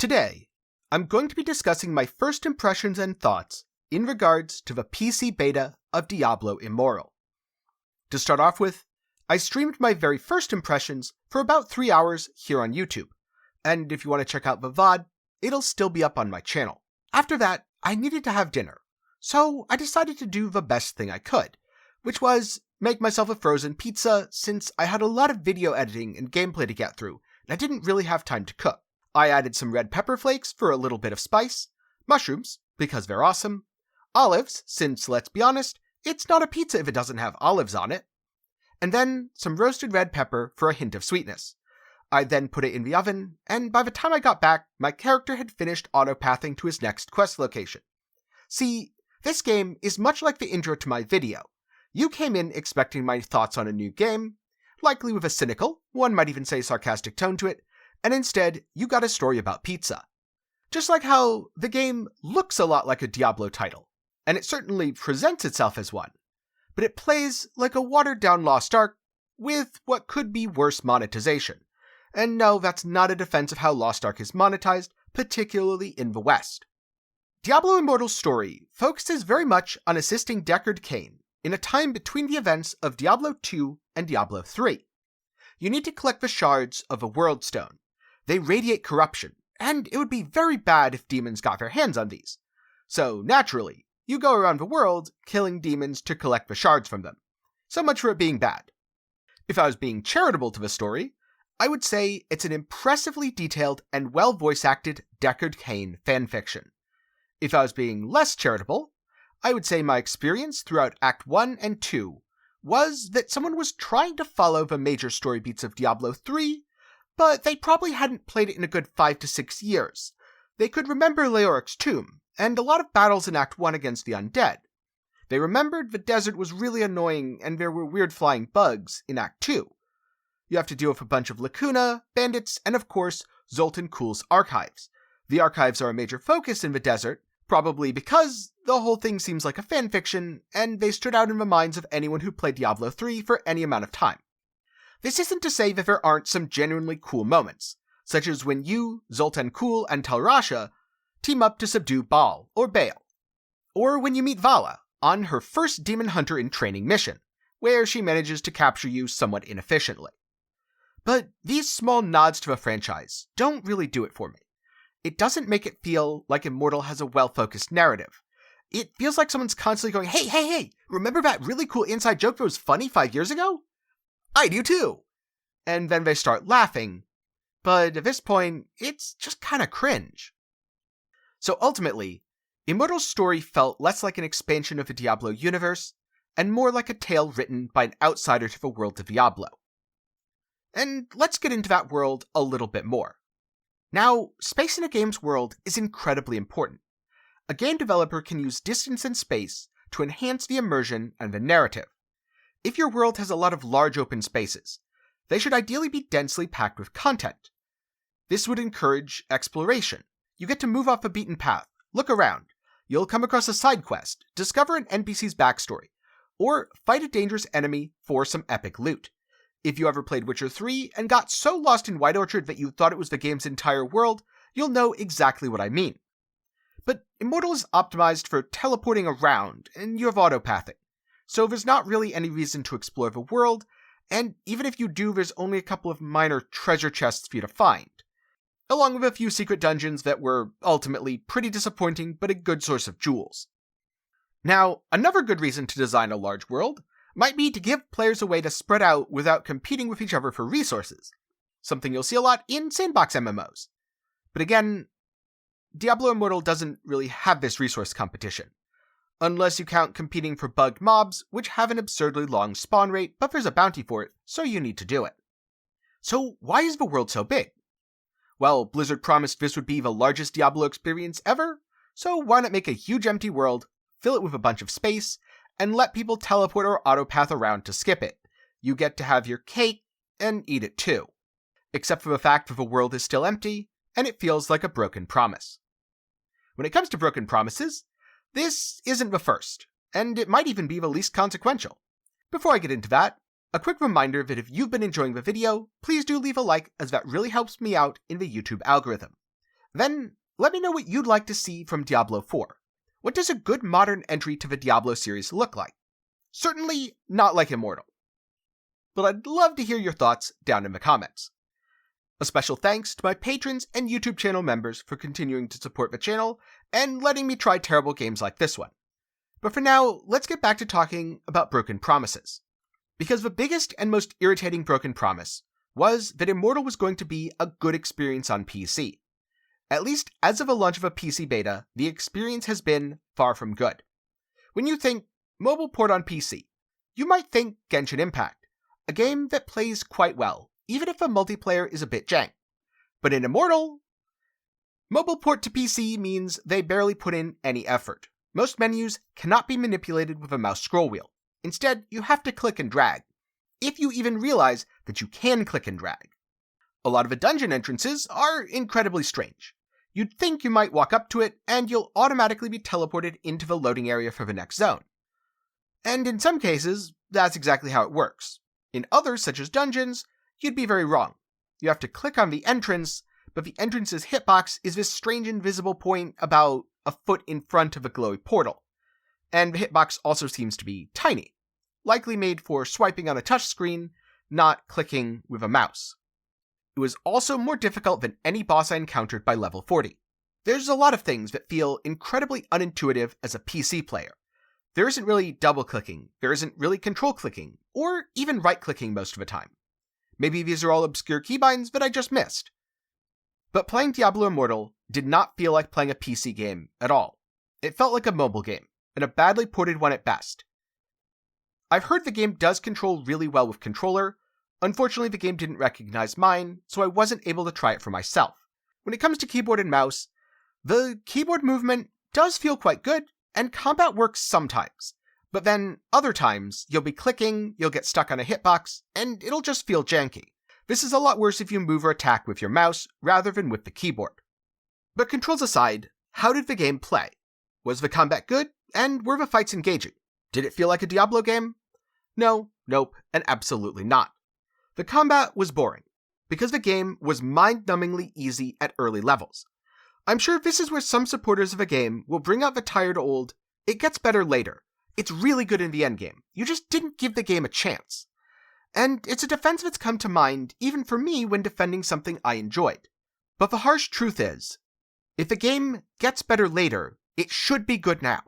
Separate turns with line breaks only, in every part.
Today, I'm going to be discussing my first impressions and thoughts in regards to the PC beta of Diablo Immoral. To start off with, I streamed my very first impressions for about 3 hours here on YouTube, and if you want to check out the VOD, it'll still be up on my channel. After that, I needed to have dinner, so I decided to do the best thing I could, which was make myself a frozen pizza since I had a lot of video editing and gameplay to get through, and I didn't really have time to cook. I added some red pepper flakes for a little bit of spice, mushrooms, because they're awesome, olives, since let's be honest, it's not a pizza if it doesn't have olives on it, and then some roasted red pepper for a hint of sweetness. I then put it in the oven, and by the time I got back, my character had finished autopathing to his next quest location. See, this game is much like the intro to my video. You came in expecting my thoughts on a new game, likely with a cynical, one might even say sarcastic tone to it, and instead, you got a story about pizza. Just like how the game looks a lot like a Diablo title, and it certainly presents itself as one, but it plays like a watered-down Lost Ark with what could be worse monetization. And no, that's not a defense of how Lost Ark is monetized, particularly in the West. Diablo Immortal's story focuses very much on assisting Deckard Cain in a time between the events of Diablo 2 and Diablo 3. You need to collect the shards of a World Stone. They radiate corruption, and it would be very bad if demons got their hands on these. So, naturally, you go around the world killing demons to collect the shards from them. So much for it being bad. If I was being charitable to the story, I would say it's an impressively detailed and well voice-acted Deckard Cain fanfiction. If I was being less charitable, I would say my experience throughout Act 1 and 2 was that someone was trying to follow the major story beats of Diablo 3, but they probably hadn't played it in a good 5 to 6 years. They could remember Leoric's tomb, and a lot of battles in Act 1 against the undead. They remembered the desert was really annoying and there were weird flying bugs in Act 2. You have to deal with a bunch of Lacuna, bandits, and of course, Zoltan Kuhl's archives. The archives are a major focus in the desert, probably because the whole thing seems like a fanfiction, and they stood out in the minds of anyone who played Diablo 3 for any amount of time. This isn't to say that there aren't some genuinely cool moments, such as when you, Zoltan Kuhl, and Tal Rasha team up to subdue Baal, or Baal. Or when you meet Vala on her first Demon Hunter in Training mission, where she manages to capture you somewhat inefficiently. But these small nods to the franchise don't really do it for me. It doesn't make it feel like Immortal has a well-focused narrative. It feels like someone's constantly going, hey, remember that really cool inside joke that was funny 5 years ago? I do too! And then they start laughing, but at this point, it's just kinda cringe. So ultimately, Immortal's story felt less like an expansion of the Diablo universe, and more like a tale written by an outsider to the world of Diablo. And let's get into that world a little bit more. Now, space in a game's world is incredibly important. A game developer can use distance and space to enhance the immersion and the narrative. If your world has a lot of large open spaces, they should ideally be densely packed with content. This would encourage exploration. You get to move off the beaten path, look around, you'll come across a side quest, discover an NPC's backstory, or fight a dangerous enemy for some epic loot. If you ever played Witcher 3 and got so lost in White Orchard that you thought it was the game's entire world, you'll know exactly what I mean. But Immortal is optimized for teleporting around, and you have autopathing, so there's not really any reason to explore the world, and even if you do, there's only a couple of minor treasure chests for you to find, along with a few secret dungeons that were ultimately pretty disappointing but a good source of jewels. Now, another good reason to design a large world might be to give players a way to spread out without competing with each other for resources, something you'll see a lot in sandbox MMOs. But again, Diablo Immortal doesn't really have this resource competition, unless you count competing for bugged mobs, which have an absurdly long spawn rate, but there's a bounty for it, so you need to do it. So why is the world so big? Well, Blizzard promised this would be the largest Diablo experience ever, so why not make a huge empty world, fill it with a bunch of space, and let people teleport or autopath around to skip it. You get to have your cake and eat it too. Except for the fact that the world is still empty, and it feels like a broken promise. When it comes to broken promises, this isn't the first, and it might even be the least consequential. Before I get into that, a quick reminder that if you've been enjoying the video, please do leave a like as that really helps me out in the YouTube algorithm. Then let me know what you'd like to see from Diablo 4. What does a good modern entry to the Diablo series look like? Certainly not like Immortal. But I'd love to hear your thoughts down in the comments. A special thanks to my patrons and YouTube channel members for continuing to support the channel and letting me try terrible games like this one. But for now, let's get back to talking about broken promises. Because the biggest and most irritating broken promise was that Immortal was going to be a good experience on PC. At least as of the launch of a PC beta, the experience has been far from good. When you think mobile port on PC, you might think Genshin Impact, a game that plays quite well, even if the multiplayer is a bit jank. But in Immortal, mobile port to PC means they barely put in any effort. Most menus cannot be manipulated with a mouse scroll wheel. Instead, you have to click and drag, if you even realize that you can click and drag. A lot of the dungeon entrances are incredibly strange. You'd think you might walk up to it, and you'll automatically be teleported into the loading area for the next zone. And in some cases, that's exactly how it works. In others, such as dungeons, you'd be very wrong. You have to click on the entrance, but the entrance's hitbox is this strange invisible point about a foot in front of a glowy portal. And the hitbox also seems to be tiny, likely made for swiping on a touchscreen, not clicking with a mouse. It was also more difficult than any boss I encountered by level 40. There's a lot of things that feel incredibly unintuitive as a PC player. There isn't really double-clicking, there isn't really control-clicking, or even right-clicking most of the time. Maybe these are all obscure keybinds that I just missed. But playing Diablo Immortal did not feel like playing a PC game at all. It felt like a mobile game, and a badly ported one at best. I've heard the game does control really well with controller. Unfortunately, the game didn't recognize mine, so I wasn't able to try it for myself. When it comes to keyboard and mouse, the keyboard movement does feel quite good, and combat works sometimes. But then, other times, you'll be clicking, you'll get stuck on a hitbox, and it'll just feel janky. This is a lot worse if you move or attack with your mouse, rather than with the keyboard. But controls aside, how did the game play? Was the combat good, and were the fights engaging? Did it feel like a Diablo game? No, nope, and absolutely not. The combat was boring, because the game was mind-numbingly easy at early levels. I'm sure this is where some supporters of a game will bring out the tired old, "It gets better later. It's really good in the endgame. You just didn't give the game a chance." And it's a defense that's come to mind even for me when defending something I enjoyed. But the harsh truth is, if the game gets better later, it should be good now.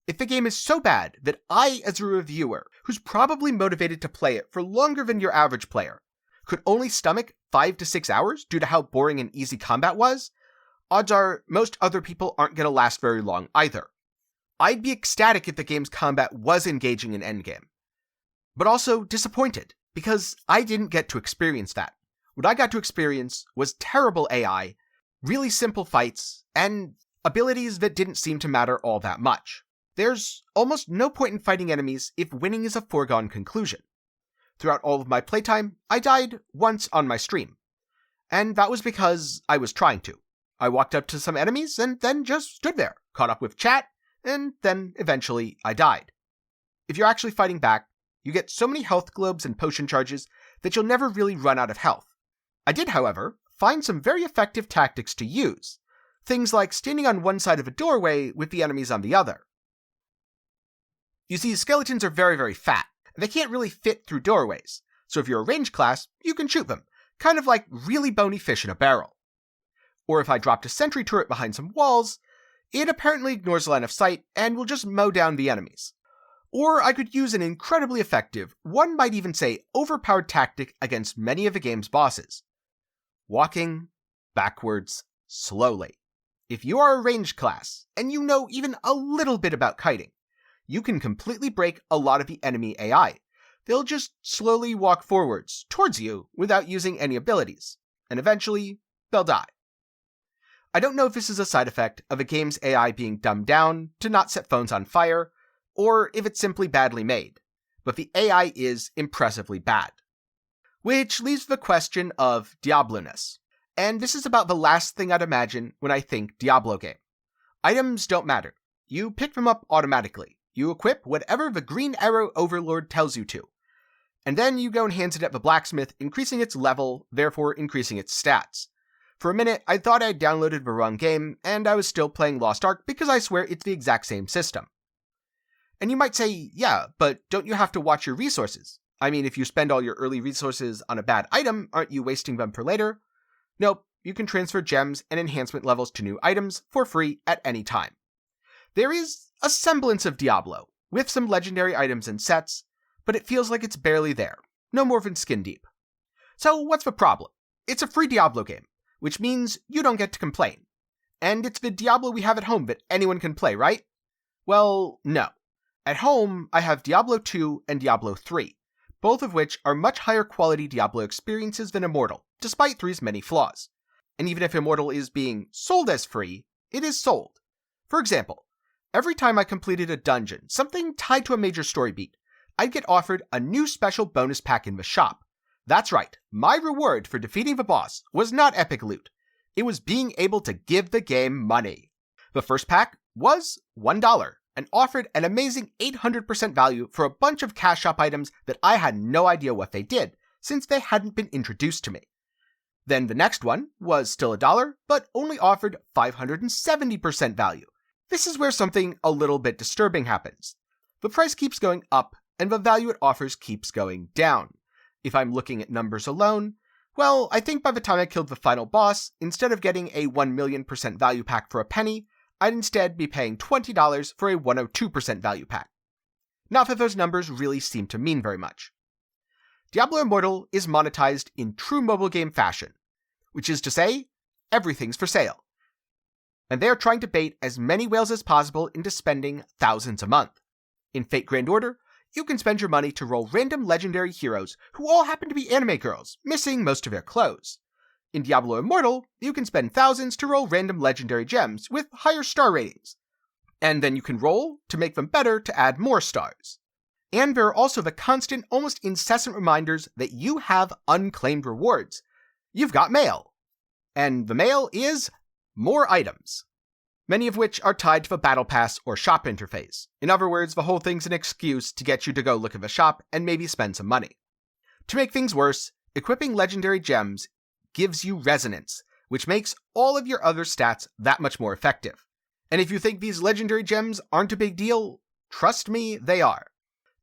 If the game is so bad that I, as a reviewer, who's probably motivated to play it for longer than your average player, could only stomach 5 to 6 hours due to how boring and easy combat was, odds are most other people aren't going to last very long either. I'd be ecstatic if the game's combat was engaging in endgame, but also disappointed, because I didn't get to experience that. What I got to experience was terrible AI, really simple fights, and abilities that didn't seem to matter all that much. There's almost no point in fighting enemies if winning is a foregone conclusion. Throughout all of my playtime, I died once on my stream. And that was because I was trying to. I walked up to some enemies and then just stood there, caught up with chat, and then eventually I died. If you're actually fighting back, you get so many health globes and potion charges that you'll never really run out of health. I did, however, find some very effective tactics to use. Things like standing on one side of a doorway with the enemies on the other. You see, skeletons are very, very fat, and they can't really fit through doorways, so if you're a ranged class, you can shoot them, kind of like really bony fish in a barrel. Or if I dropped a sentry turret behind some walls, it apparently ignores line of sight and will just mow down the enemies. Or I could use an incredibly effective, one might even say overpowered tactic against many of the game's bosses. Walking backwards slowly. If you are a ranged class, and you know even a little bit about kiting, you can completely break a lot of the enemy AI. They'll just slowly walk forwards, towards you, without using any abilities, and eventually, they'll die. I don't know if this is a side effect of a game's AI being dumbed down to not set phones on fire, or if it's simply badly made, but the AI is impressively bad. Which leaves the question of Diablo-ness, and this is about the last thing I'd imagine when I think Diablo game. Items don't matter. You pick them up automatically. You equip whatever the Green Arrow Overlord tells you to, and then you go and hands it at the blacksmith, increasing its level, therefore increasing its stats. For a minute, I thought I had downloaded the wrong game, and I was still playing Lost Ark because I swear it's the exact same system. And you might say, yeah, but don't you have to watch your resources? I mean, if you spend all your early resources on a bad item, aren't you wasting them for later? Nope, you can transfer gems and enhancement levels to new items for free at any time. There is a semblance of Diablo, with some legendary items and sets, but it feels like it's barely there, no more than skin deep. So what's the problem? It's a free Diablo game, which means you don't get to complain. And it's the Diablo we have at home that anyone can play, right? Well, no. At home, I have Diablo 2 and Diablo 3, both of which are much higher quality Diablo experiences than Immortal, despite 3's many flaws. And even if Immortal is being sold as free, it is sold. For example, every time I completed a dungeon, something tied to a major story beat, I'd get offered a new special bonus pack in the shop. That's right, my reward for defeating the boss was not epic loot. It was being able to give the game money. The first pack was $1, and offered an amazing 800% value for a bunch of cash shop items that I had no idea what they did, since they hadn't been introduced to me. Then the next one was still $1, but only offered 570% value. This is where something a little bit disturbing happens. The price keeps going up, and the value it offers keeps going down. If I'm looking at numbers alone, well, I think by the time I killed the final boss, instead of getting a 1,000,000% value pack for a penny, I'd instead be paying $20 for a 102% value pack. Not that those numbers really seem to mean very much. Diablo Immortal is monetized in true mobile game fashion, which is to say, everything's for sale. And they are trying to bait as many whales as possible into spending thousands a month. In Fate Grand Order, you can spend your money to roll random legendary heroes who all happen to be anime girls, missing most of their clothes. In Diablo Immortal, you can spend thousands to roll random legendary gems with higher star ratings. And then you can roll to make them better to add more stars. And there are also the constant, almost incessant reminders that you have unclaimed rewards. You've got mail. And the mail is more items. Many of which are tied to the Battle Pass or shop interface. In other words, the whole thing's an excuse to get you to go look at the shop and maybe spend some money. To make things worse, equipping legendary gems gives you resonance, which makes all of your other stats that much more effective. And if you think these legendary gems aren't a big deal, trust me, they are.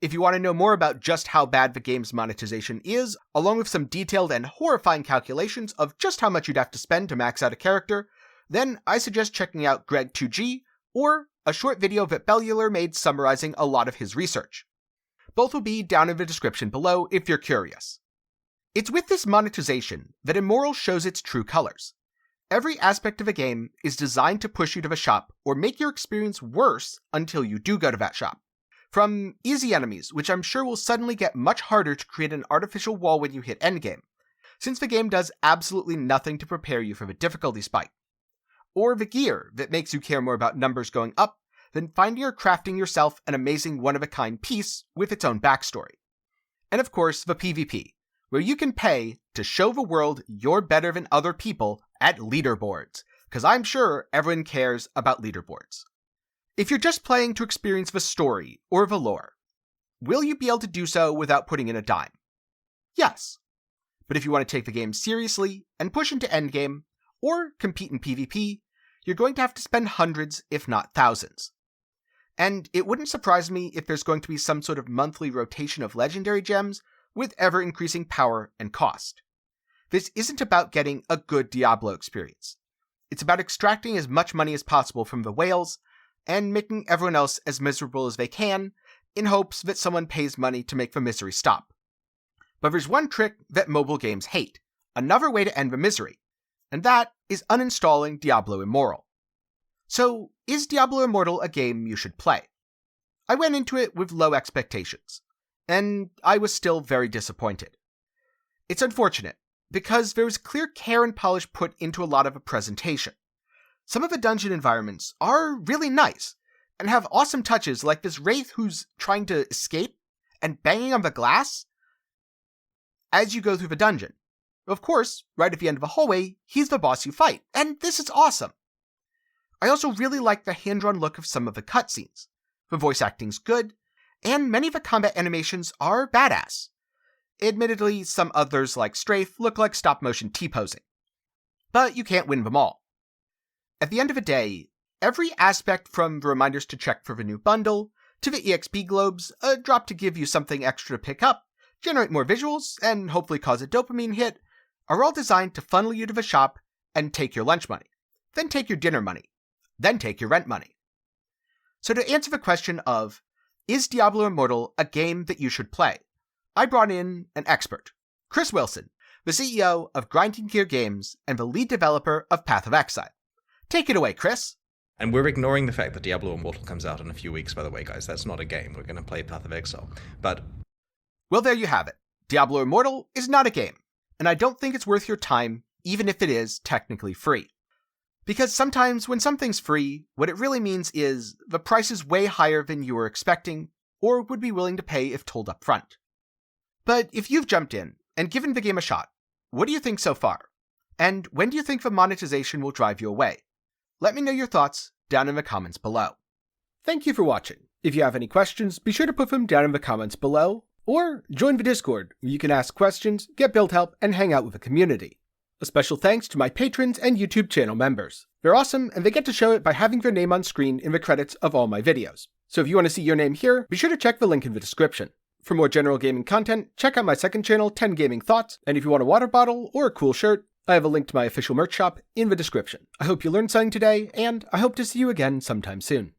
If you want to know more about just how bad the game's monetization is, along with some detailed and horrifying calculations of just how much you'd have to spend to max out a character, then I suggest checking out Greg2G, or a short video that Bellular made summarizing a lot of his research. Both will be down in the description below if you're curious. It's with this monetization that Immoral shows its true colors. Every aspect of a game is designed to push you to the shop or make your experience worse until you do go to that shop. From easy enemies, which I'm sure will suddenly get much harder to create an artificial wall when you hit endgame, since the game does absolutely nothing to prepare you for the difficulty spike. Or the gear that makes you care more about numbers going up than finding or crafting yourself an amazing one-of-a-kind piece with its own backstory. And of course, the PvP, where you can pay to show the world you're better than other people at leaderboards, because I'm sure everyone cares about leaderboards. If you're just playing to experience the story or the lore, will you be able to do so without putting in a dime? Yes. But if you want to take the game seriously and push into endgame, or compete in PvP, you're going to have to spend hundreds, if not thousands. And it wouldn't surprise me if there's going to be some sort of monthly rotation of legendary gems with ever-increasing power and cost. This isn't about getting a good Diablo experience. It's about extracting as much money as possible from the whales, and making everyone else as miserable as they can, in hopes that someone pays money to make the misery stop. But there's one trick that mobile games hate, another way to end the misery, and that is uninstalling Diablo Immoral. So, is Diablo Immortal a game you should play? I went into it with low expectations, and I was still very disappointed. It's unfortunate, because there was clear care and polish put into a lot of the presentation. Some of the dungeon environments are really nice, and have awesome touches like this wraith who's trying to escape and banging on the glass as you go through the dungeon. Of course, right at the end of the hallway, he's the boss you fight, and this is awesome. I also really like the hand-drawn look of some of the cutscenes. The voice acting's good, and many of the combat animations are badass. Admittedly, some others like Strafe look like stop-motion T-posing. but you can't win them all. At the end of the day, every aspect from the reminders to check for the new bundle, to the EXP globes, a drop to give you something extra to pick up, generate more visuals, and hopefully cause a dopamine hit, are all designed to funnel you to the shop and take your lunch money, then take your dinner money, then take your rent money. So to answer the question of, is Diablo Immortal a game that you should play? I brought in an expert, Chris Wilson, the CEO of Grinding Gear Games and the lead developer of Path of Exile. Take it away, Chris.
And we're ignoring the fact that Diablo Immortal comes out in a few weeks, by the way, guys. That's not a game. We're going to play Path of Exile. But
well, there you have it. Diablo Immortal is not a game, and I don't think it's worth your time, even if it is technically free. Because sometimes when something's free, what it really means is the price is way higher than you were expecting, or would be willing to pay if told up front. But if you've jumped in and given the game a shot, what do you think so far? And when do you think the monetization will drive you away? Let me know your thoughts down in the comments below. Thank you for watching. If you have any questions, be sure to put them down in the comments below, or join the Discord, where you can ask questions, get build help, and hang out with the community. A special thanks to my patrons and YouTube channel members. They're awesome, and they get to show it by having their name on screen in the credits of all my videos. So if you want to see your name here, be sure to check the link in the description. For more general gaming content, check out my second channel, 10 Gaming Thoughts, and if you want a water bottle or a cool shirt, I have a link to my official merch shop in the description. I hope you learned something today, and I hope to see you again sometime soon.